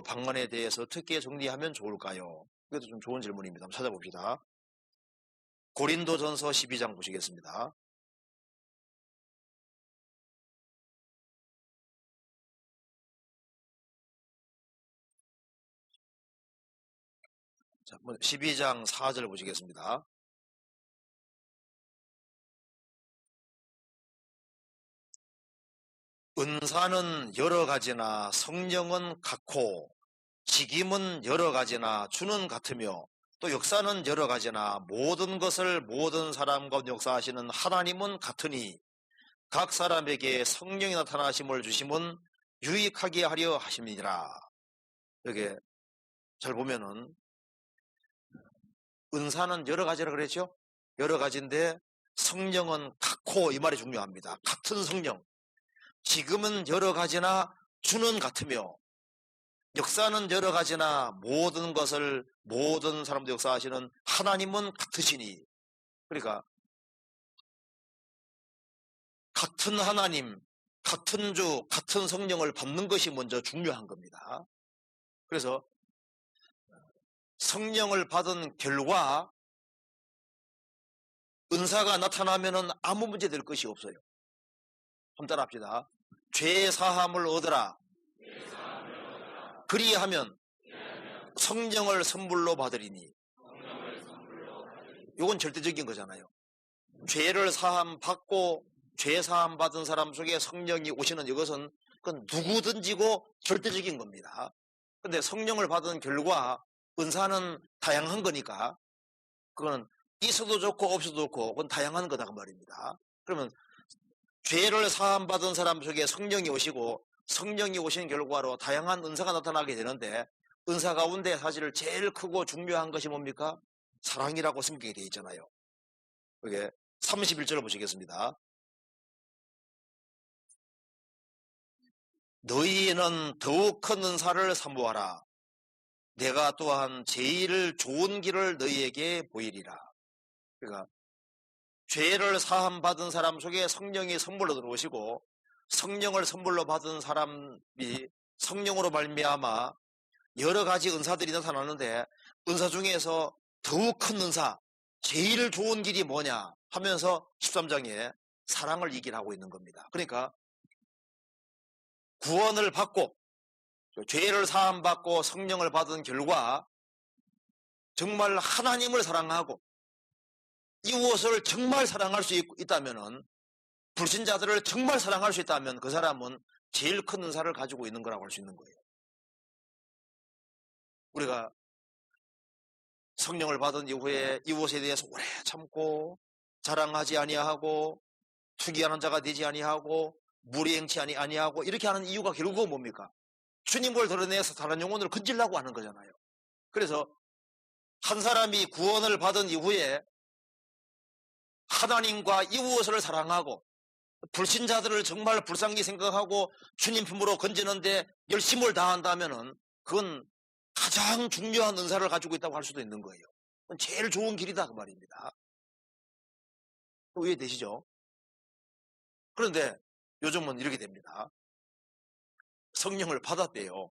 방언에 대해서 어떻게 정리하면 좋을까요? 이것도 좀 좋은 질문입니다. 한번 찾아봅시다. 고린도전서 12장 보시겠습니다. 자, 12장 4절 보시겠습니다. 은사는 여러 가지나 성령은 같고 직임은 여러 가지나 주는 같으며 또 역사는 여러 가지나 모든 것을 모든 사람과 역사하시는 하나님은 같으니 각 사람에게 성령이 나타나심을 주심은 유익하게 하려 하심이니라. 여기 잘 보면은 은사는 여러 가지라 그랬죠? 여러 가지인데 성령은 같고, 이 말이 중요합니다. 같은 성령. 지금은 여러 가지나 주는 같으며 역사는 여러 가지나 모든 것을 모든 사람들 역사하시는 하나님은 같으시니. 그러니까 같은 하나님, 같은 주, 같은 성령을 받는 것이 먼저 중요한 겁니다. 그래서 성령을 받은 결과 은사가 나타나면은 아무 문제 될 것이 없어요. 한번 따라합시다. 죄 사함을 얻으라. 그리하면 성령을 선물로 받으리니. 이건 절대적인 거잖아요. 죄를 사함 받고 죄 사함 받은 사람 속에 성령이 오시는 이것은 그건 누구든지고 절대적인 겁니다. 근데 성령을 받은 결과 은사는 다양한 거니까 그거는 있어도 좋고 없어도 좋고 그건 다양한 거다 그 말입니다. 그러면 죄를 사함 받은 사람 속에 성령이 오시고 성령이 오신 결과로 다양한 은사가 나타나게 되는데 은사 가운데 사실 제일 크고 중요한 것이 뭡니까? 사랑이라고 성경에 되어 있잖아요. 그게 31절 보시겠습니다. 너희는 더욱 큰 은사를 사모하라. 내가 또한 제일 좋은 길을 너희에게 보이리라. 그러니까 죄를 사함 받은 사람 속에 성령이 선물로 들어오시고 성령을 선물로 받은 사람이 성령으로 말미암아 여러 가지 은사들이 나타나는데 은사 중에서 더욱 큰 은사, 제일 좋은 길이 뭐냐 하면서 13장에 사랑을 얘기하고 있는 겁니다. 그러니까 구원을 받고 죄를 사함 받고 성령을 받은 결과 정말 하나님을 사랑하고 이웃을 정말 사랑할 수 있다면은, 불신자들을 정말 사랑할 수 있다면 그 사람은 제일 큰 은사를 가지고 있는 거라고 할 수 있는 거예요. 우리가 성령을 받은 이후에 이웃에 대해서 오래 참고 자랑하지 아니하고 투기하는 자가 되지 아니하고 무리행치 아니하고 이렇게 하는 이유가 결국은 뭡니까? 주님을 드러내서 다른 영혼을 건지려고 하는 거잖아요. 그래서 한 사람이 구원을 받은 이후에 하나님과 이웃을 사랑하고 불신자들을 정말 불쌍히 생각하고 주님 품으로 건지는데 열심을 다한다면은 그건 가장 중요한 은사를 가지고 있다고 할 수도 있는 거예요. 그건 제일 좋은 길이다 그 말입니다. 이해되시죠? 그런데 요즘은 이렇게 됩니다. 성령을 받았대요.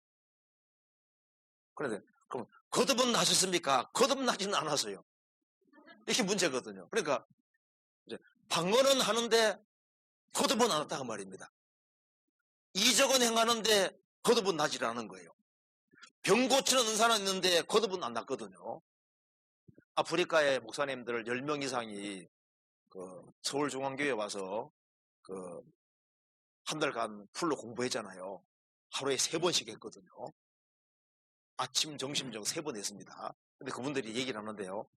그런데 그럼 거듭은 나셨습니까? 거듭나지는 않았어요. 이게 문제거든요. 그러니까 이제 방언은 하는데 거듭은 안 왔다 그 말입니다. 이적은 행하는데 거듭은 나질 않은 거예요. 병 고치는 은사는 있는데 거듭은 안 났거든요. 아프리카의 목사님들 10명 이상이 서울중앙교회에 와서 한 달간 풀로 공부했잖아요. 하루에 3번씩 했거든요. 아침, 점심, 저녁 3번 했습니다. 근데 그분들이 얘기를 하는데요.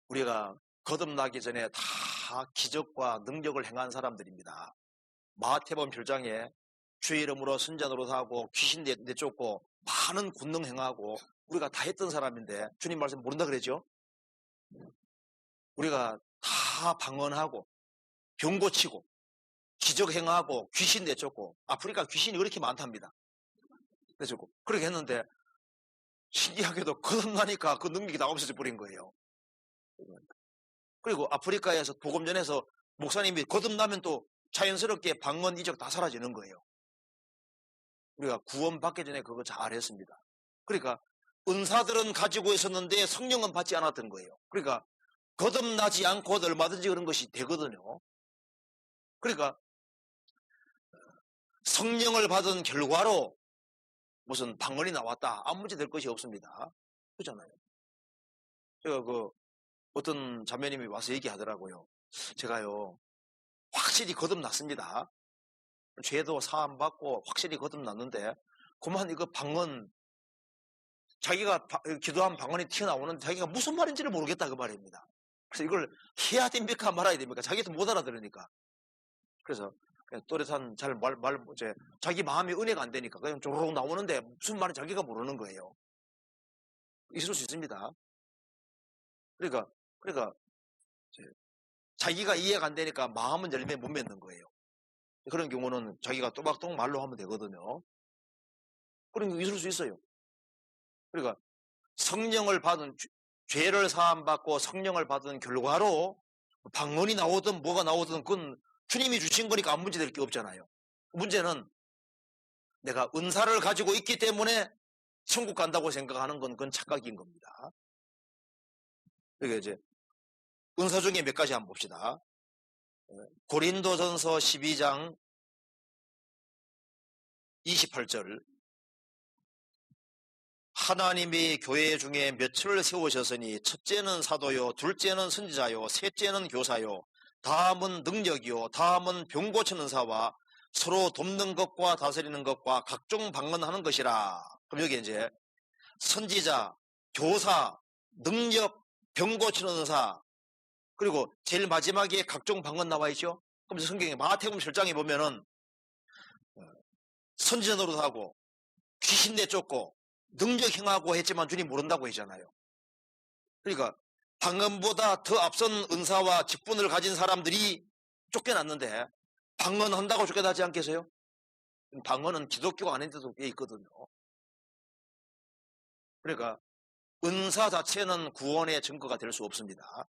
우리가 거듭나기 전에 다 기적과 능력을 행한 사람들입니다. 마태복음 1장에 주의 이름으로 선자 노릇하고 귀신 내쫓고 많은 권능 행하고 우리가 다 했던 사람인데 주님 말씀 모른다 그랬죠? 우리가 다 방언하고 병 고치고 기적 행하고 귀신 내쫓고 아프리카 귀신이 그렇게 많답니다. 내쫓고 그렇게 했는데 신기하게도 거듭나니까 그 능력이 다 없어져 버린 거예요. 그리고 아프리카에서 복음 전해서 목사님이 거듭나면 또 자연스럽게 방언 이적 다 사라지는 거예요. 우리가 구원받기 전에 그거 잘했습니다. 그러니까 은사들은 가지고 있었는데 성령은 받지 않았던 거예요. 그러니까 거듭나지 않고도 얼마든지 그런 것이 되거든요. 그러니까 성령을 받은 결과로 무슨 방언이 나왔다, 아무 문제 될 것이 없습니다. 그렇잖아요. 제가 어떤 자매님이 와서 얘기하더라고요. 제가요 확실히 거듭났습니다. 죄도 사함받고 확실히 거듭났는데 그만 이거 방언, 자기가 기도한 방언이 튀어나오는데 자기가 무슨 말인지를 모르겠다 그 말입니다. 그래서 이걸 해야 됩니까 말아야 됩니까? 자기도 못 알아들으니까. 그래서 그냥 또렷한 자기 마음이 은혜가 안 되니까 그냥 쪼르륵 나오는데 무슨 말인지 자기가 모르는 거예요. 있을 수 있습니다. 그러니까 자기가 이해가 안 되니까 마음은 열면 못 맺는 거예요. 그런 경우는 자기가 또박또박 말로 하면 되거든요. 그런 게 있을 수 있어요. 그러니까 성령을 받은, 죄를 사함받고 성령을 받은 결과로 방언이 나오든 뭐가 나오든 그건 주님이 주신 거니까 아무 문제 될 게 없잖아요. 문제는 내가 은사를 가지고 있기 때문에 천국 간다고 생각하는 건 그건 착각인 겁니다. 그러니까 이제 은사 중에 몇 가지 한번 봅시다. 고린도전서 12장 28절. 하나님이 교회 중에 몇을 세우셨으니 첫째는 사도요, 둘째는 선지자요, 셋째는 교사요, 다음은 능력이요, 다음은 병 고치는 사와 서로 돕는 것과 다스리는 것과 각종 방언하는 것이라. 그럼 여기 이제 선지자, 교사, 능력, 병 고치는 사, 그리고 제일 마지막에 각종 방언 나와 있죠. 그럼 성경에 마태복음 7장에 보면은 선지자 노릇하고 귀신 내쫓고 능력 행하고 했지만 주님 모른다고 했잖아요. 그러니까 방언보다 더 앞선 은사와 직분을 가진 사람들이 쫓겨났는데 방언한다고 쫓겨나지 않겠어요? 방언은 기독교가 아닌데도 꽤 있거든요. 그러니까 은사 자체는 구원의 증거가 될 수 없습니다.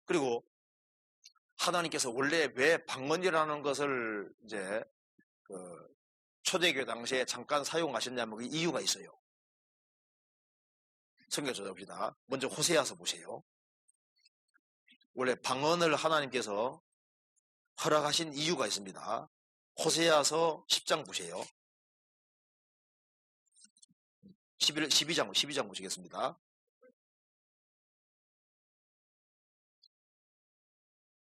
그리고 하나님께서 원래 왜 방언이라는 것을 이제 초대교회 당시에 잠깐 사용하셨냐면 그 이유가 있어요. 성경 찾아봅시다. 먼저 호세아서 보세요. 원래 방언을 하나님께서 허락하신 이유가 있습니다. 호세아서 10장 보세요. 12장 보시겠습니다.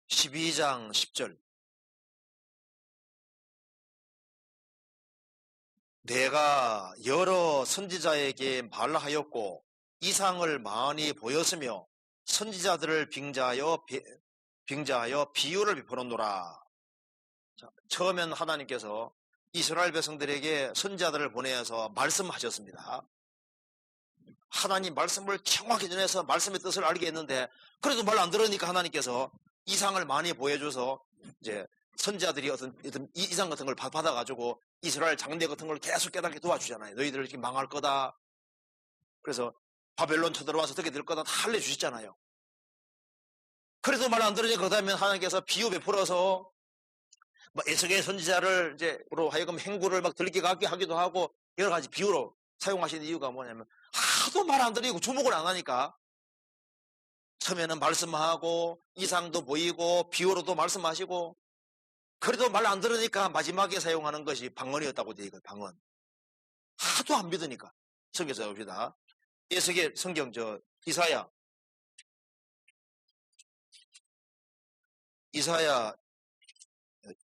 12장 10절. 내가 여러 선지자에게 말하였고 이상을 많이 보였으며 선지자들을 빙자하여 비유를 베풀었노라. 처음엔 하나님께서 이스라엘 백성들에게 선지자들을 보내서 말씀하셨습니다. 하나님 말씀을 정확히 전해서 말씀의 뜻을 알게 했는데 그래도 말 안 들으니까 하나님께서 이상을 많이 보여줘서 이제 선지자들이 어떤 이상 같은 걸 받아가지고 이스라엘 장례 같은 걸 계속 깨닫게 도와주잖아요. 너희들 이렇게 망할 거다. 그래서 바벨론 쳐들어와서 어떻게 될 거다 다 알려주셨잖아요. 그래도 말 안 들으니까 그다음에 하나님께서 비유 베풀어서 에스겔 선지자를 이제로 하여금 행구를 막 들게 가게 하기도 하고 여러 가지 비유로 사용하시는 이유가 뭐냐면 하도 말 안 들으고 주목을 안 하니까 처음에는 말씀하고 이상도 보이고 비유로도 말씀하시고 그래도 말 안 들으니까 마지막에 사용하는 것이 방언이었다고 되어 있거든요. 방언. 하도 안 믿으니까. 성경 써봅시다. 에스겔 성경 이사야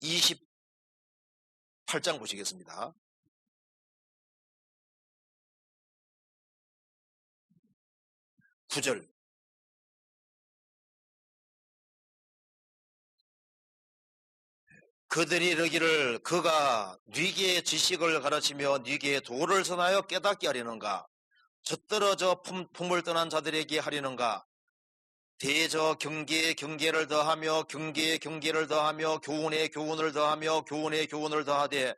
28장 보시겠습니다. 9절. 그들이 이르기를 그가 네게 지식을 가르치며 네게 도를 선하여 깨닫게 하려는가? 젖떨어져 품을 떠난 자들에게 하려는가? 대저 경계에 경계를 더하며 경계에 경계를 더하며 교훈에 교훈을 더하며 교훈에 교훈을 더하되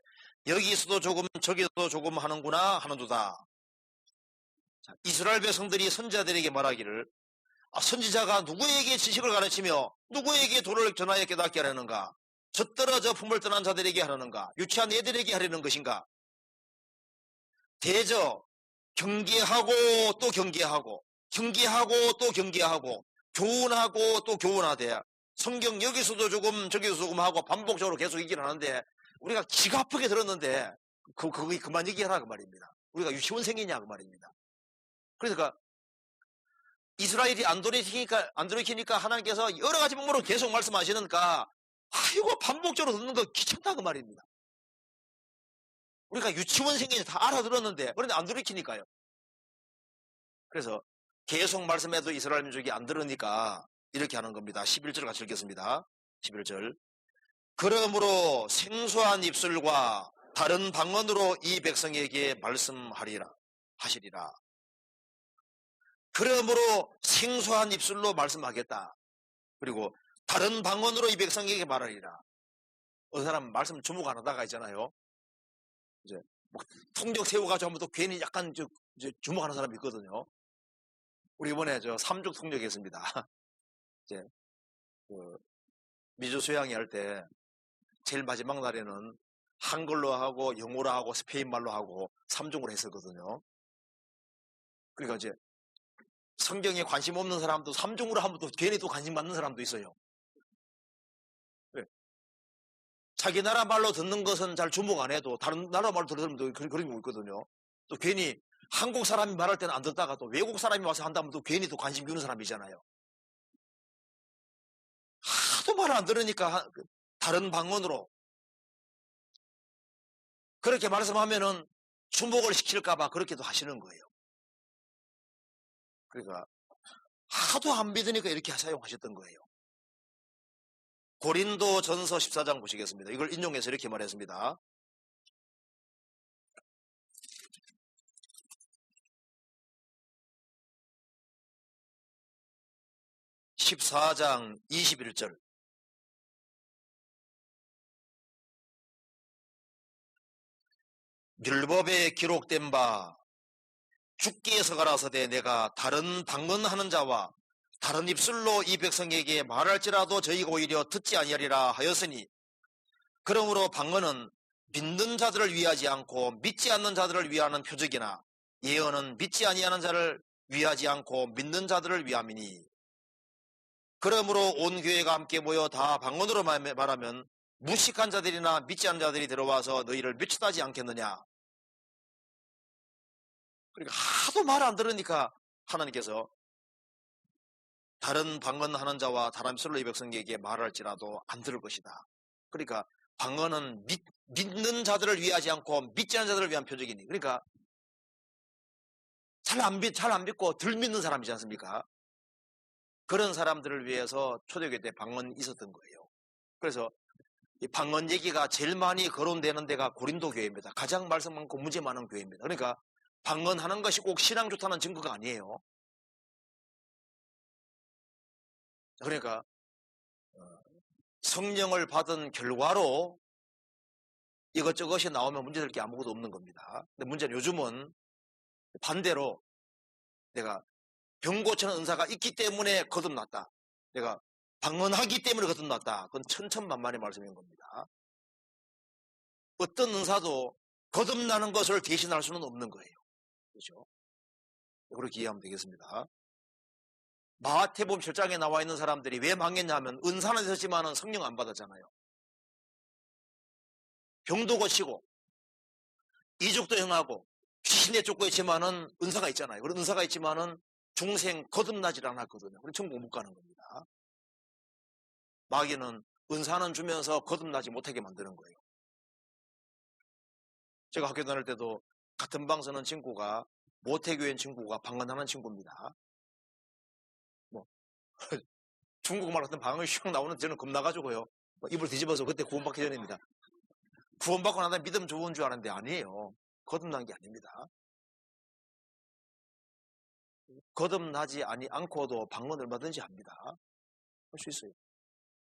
여기서도 조금 저기서도 조금 하는구나 하는도다. 이스라엘 백성들이 선지자들에게 말하기를 선지자가 누구에게 지식을 가르치며 누구에게 도를 전하여 깨닫게 하려는가? 젖들어 저 품을 떠난 자들에게 하려는가? 유치한 애들에게 하려는 것인가? 대저 경계하고 또 경계하고 경계하고 또 경계하고 교훈하고 또 교훈하되 성경 여기서도 조금 저기서 조금 하고 반복적으로 계속 얘기를 하는데 우리가 기가 아프게 들었는데 그거 그만 얘기하라 그 말입니다. 우리가 유치원생이냐 그 말입니다. 그러니까 이스라엘이 안 돌이키니까 하나님께서 여러 가지 방법으로 계속 말씀하시니까 아이고 반복적으로 듣는 거 귀찮다 그 말입니다. 우리가 유치원생이 다 알아들었는데 그런데 안 돌이키니까요. 그래서 계속 말씀해도 이스라엘 민족이 안 들으니까 이렇게 하는 겁니다. 11절 같이 읽겠습니다. 11절. 그러므로 생소한 입술과 다른 방언으로 이 백성에게 말씀하리라 하시리라. 그러므로 생소한 입술로 말씀하겠다. 그리고 다른 방언으로 이 백성에게 말하리라. 어느 사람 말씀 주목 안 하다가 있잖아요. 이제 뭐 통역 세워가지고 하면 또 괜히 약간 주목하는 사람이 있거든요. 우리 이번에 삼족 통역했습니다. 이제 미주 수양회 할 때 제일 마지막 날에는 한글로 하고 영어로 하고 스페인 말로 하고 3종으로 했었거든요. 그러니까 이제 성경에 관심 없는 사람도 3종으로 하면 또 괜히 또 관심 받는 사람도 있어요. 네. 자기 나라 말로 듣는 것은 잘 주목 안 해도 다른 나라 말로 들으면 또 그런 거 있거든요. 또 괜히 한국 사람이 말할 때는 안 듣다가 또 외국 사람이 와서 한다면 또 괜히 또 관심 주는 사람이잖아요. 하도 말 안 들으니까 다른 방언으로 그렇게 말씀하면은 주목을 시킬까봐 그렇게도 하시는 거예요. 그러니까 하도 안 믿으니까 이렇게 사용하셨던 거예요. 고린도 전서 14장 보시겠습니다. 이걸 인용해서 이렇게 말했습니다. (14장 21절) 율법에 기록된 바 주께서 가라사대 내가 다른 방언하는 자와 다른 입술로 이 백성에게 말할지라도 저희가 오히려 듣지 아니하리라 하였으니 그러므로 방언은 믿는 자들을 위하지 않고 믿지 않는 자들을 위하는 표적이나 예언은 믿지 아니하는 자를 위하지 않고 믿는 자들을 위함이니 그러므로 온 교회가 함께 모여 다 방언으로 말하면 무식한 자들이나 믿지 않는 자들이 들어와서 너희를 미치다지 않겠느냐. 그러니까 하도 말 안 들으니까 하나님께서 다른 방언하는 자와 다른 입술로 이 백성에게 말할지라도 안 들을 것이다. 그러니까 방언은 믿는 자들을 위하지 않고 믿지 않는 자들을 위한 표적이니. 그러니까 잘 안 믿고 덜 믿는 사람이지 않습니까? 그런 사람들을 위해서 초대교회 때 방언이 있었던 거예요. 그래서 이 방언 얘기가 제일 많이 거론되는 데가 고린도 교회입니다. 가장 말씀 많고 문제 많은 교회입니다. 그러니까 방언하는 것이 꼭 신앙 좋다는 증거가 아니에요. 그러니까 성령을 받은 결과로 이것저것이 나오면 문제될 게 아무것도 없는 겁니다. 근데 문제는 요즘은 반대로 내가 병 고치는 은사가 있기 때문에 거듭났다. 내가 방언하기 때문에 거듭났다. 그건 천천만만의 말씀인 겁니다. 어떤 은사도 거듭나는 것을 대신할 수는 없는 거예요. 그렇죠? 그렇게 이해하면 되겠습니다. 마태복음 7장에 나와 있는 사람들이 왜 망했냐 하면 은사는 있었지만 성령 안 받았잖아요. 병도 고치고 이적도 행하고 귀신에 쫓고 있지만은 은사가 있잖아요. 그런 은사가 있지만은 중생 거듭나질 않았거든요. 그래서 천국 못 가는 겁니다. 마귀는 은사는 주면서 거듭나지 못하게 만드는 거예요. 제가 학교 다닐 때도 같은 방 서는 친구가 모태교인 친구가 방언하는 친구입니다. 뭐 중국말 같은 방언이 슉 나오는 저는 겁나가지고요. 입을 뒤집어서 그때 구원받기 전입니다. 구원받고 나서 믿음 좋은 줄 알았는데 아니에요. 거듭난 게 아닙니다. 거듭나지 않고도 방언을 얼마든지 합니다. 할 수 있어요.